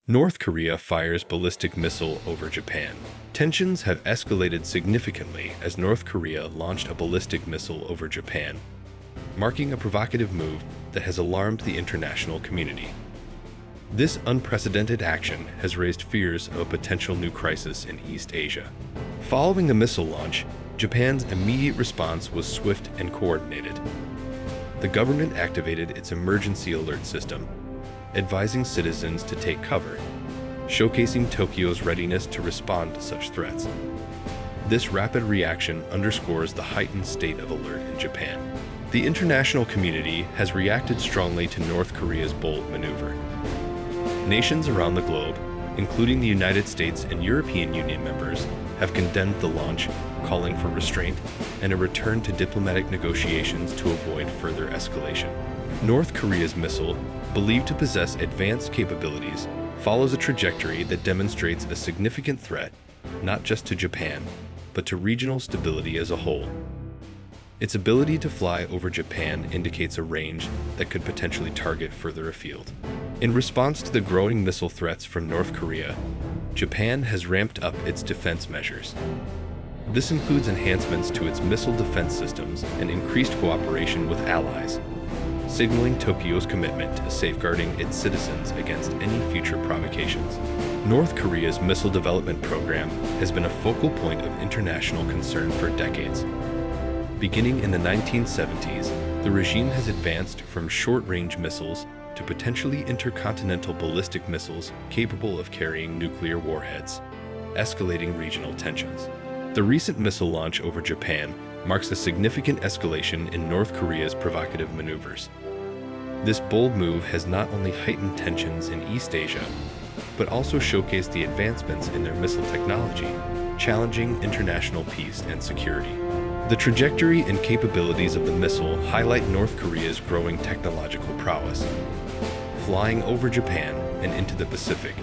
North Korea fires ballistic missile over Japan. Tensions have escalated significantly as North Korea launched a ballistic missile over Japan, marking a provocative move that has alarmed the international community. This unprecedented action has raised fears of a potential new crisis in East Asia. Following the missile launch, Japan's immediate response was swift and coordinated. The government activated its emergency alert system, advising citizens to take cover, showcasing Tokyo's readiness to respond to such threats. This rapid reaction underscores the heightened state of alert in Japan. The international community has reacted strongly to North Korea's bold maneuver. Nations around the globe, including the United States and European Union members, have condemned the launch, calling for restraint and a return to diplomatic negotiations to avoid further escalation. North Korea's missile, believed to possess advanced capabilities, follows a trajectory that demonstrates a significant threat, not just to Japan, but to regional stability as a whole. Its ability to fly over Japan indicates a range that could potentially target further afield. In response to the growing missile threats from North Korea, Japan has ramped up its defense measures. This includes enhancements to its missile defense systems and increased cooperation with allies, signaling Tokyo's commitment to safeguarding its citizens against any future provocations. North Korea's missile development program has been a focal point of international concern for decades. Beginning in the 1970s, the regime has advanced from short-range missiles to potentially intercontinental ballistic missiles capable of carrying nuclear warheads, escalating regional tensions. The recent missile launch over Japan marks a significant escalation in North Korea's provocative maneuvers. This bold move has not only heightened tensions in East Asia, but also showcased the advancements in their missile technology, challenging international peace and security. The trajectory and capabilities of the missile highlight North Korea's growing technological prowess. Flying over Japan and into the Pacific,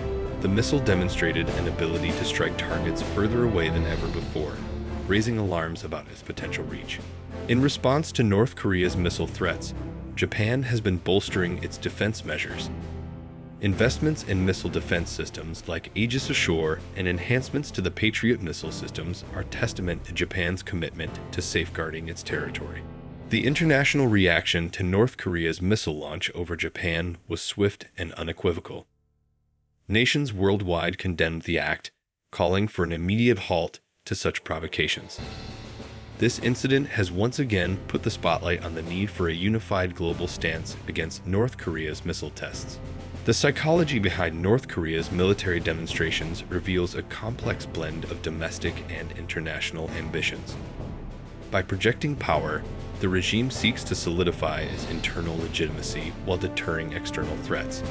the missile demonstrated an ability to strike targets further away than ever before, raising alarms about its potential reach. In response to North Korea's missile threats, Japan has been bolstering its defense measures. Investments in missile defense systems like Aegis Ashore and enhancements to the Patriot missile systems are testament to Japan's commitment to safeguarding its territory. The international reaction to North Korea's missile launch over Japan was swift and unequivocal. Nations worldwide condemned the act, calling for an immediate halt to such provocations. This incident has once again put the spotlight on the need for a unified global stance against North Korea's missile tests. The psychology behind North Korea's military demonstrations reveals a complex blend of domestic and international ambitions. By projecting power, the regime seeks to solidify its internal legitimacy while deterring external threats.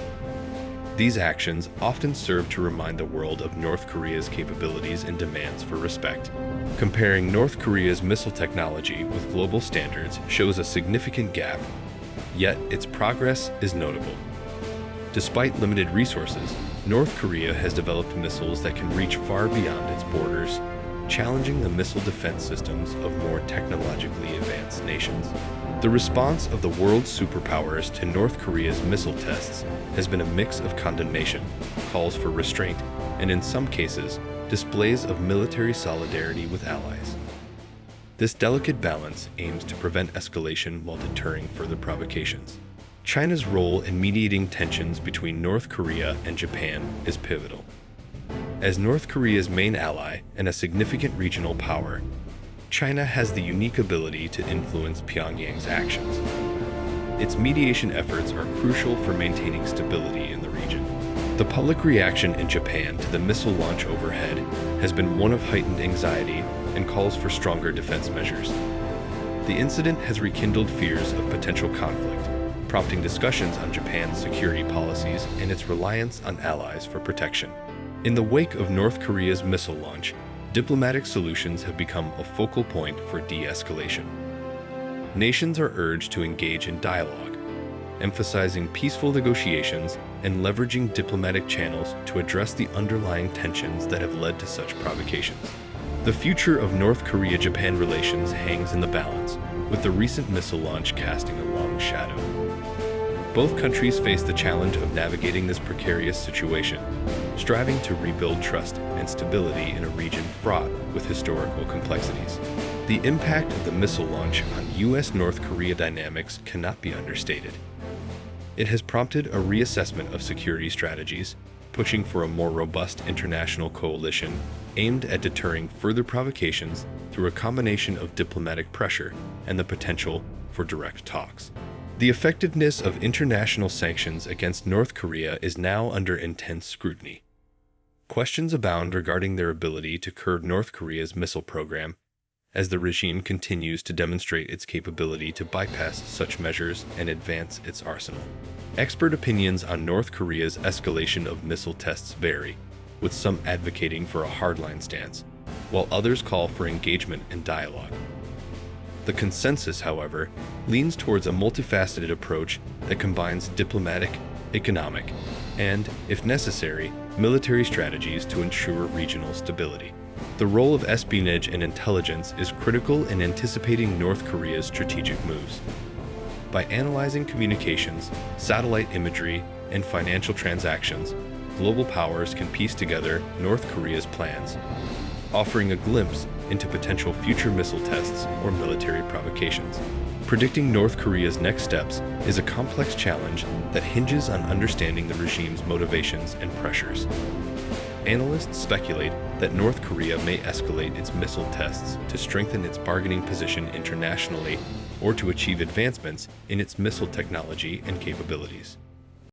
These actions often serve to remind the world of North Korea's capabilities and demands for respect. Comparing North Korea's missile technology with global standards shows a significant gap, yet its progress is notable. Despite limited resources, North Korea has developed missiles that can reach far beyond its borders, challenging the missile defense systems of more technologically advanced nations. The response of the world's superpowers to North Korea's missile tests has been a mix of condemnation, calls for restraint, and in some cases, displays of military solidarity with allies. This delicate balance aims to prevent escalation while deterring further provocations. China's role in mediating tensions between North Korea and Japan is pivotal. As North Korea's main ally and a significant regional power, China has the unique ability to influence Pyongyang's actions. Its mediation efforts are crucial for maintaining stability in the region. The public reaction in Japan to the missile launch overhead has been one of heightened anxiety and calls for stronger defense measures. The incident has rekindled fears of potential conflict, prompting discussions on Japan's security policies and its reliance on allies for protection. In the wake of North Korea's missile launch, diplomatic solutions have become a focal point for de-escalation. Nations are urged to engage in dialogue, emphasizing peaceful negotiations and leveraging diplomatic channels to address the underlying tensions that have led to such provocations. The future of North Korea-Japan relations hangs in the balance, with the recent missile launch casting a long shadow. Both countries face the challenge of navigating this precarious situation, striving to rebuild trust and stability in a region fraught with historical complexities. The impact of the missile launch on U.S.-North Korea dynamics cannot be understated. It has prompted a reassessment of security strategies, pushing for a more robust international coalition aimed at deterring further provocations through a combination of diplomatic pressure and the potential for direct talks. The effectiveness of international sanctions against North Korea is now under intense scrutiny. Questions abound regarding their ability to curb North Korea's missile program, as the regime continues to demonstrate its capability to bypass such measures and advance its arsenal. Expert opinions on North Korea's escalation of missile tests vary, with some advocating for a hardline stance, while others call for engagement and dialogue. The consensus, however, leans towards a multifaceted approach that combines diplomatic, economic, and, if necessary, military strategies to ensure regional stability. The role of espionage and intelligence is critical in anticipating North Korea's strategic moves. By analyzing communications, satellite imagery, and financial transactions, global powers can piece together North Korea's plans, offering a glimpse into potential future missile tests or military provocations. Predicting North Korea's next steps is a complex challenge that hinges on understanding the regime's motivations and pressures. Analysts speculate that North Korea may escalate its missile tests to strengthen its bargaining position internationally or to achieve advancements in its missile technology and capabilities.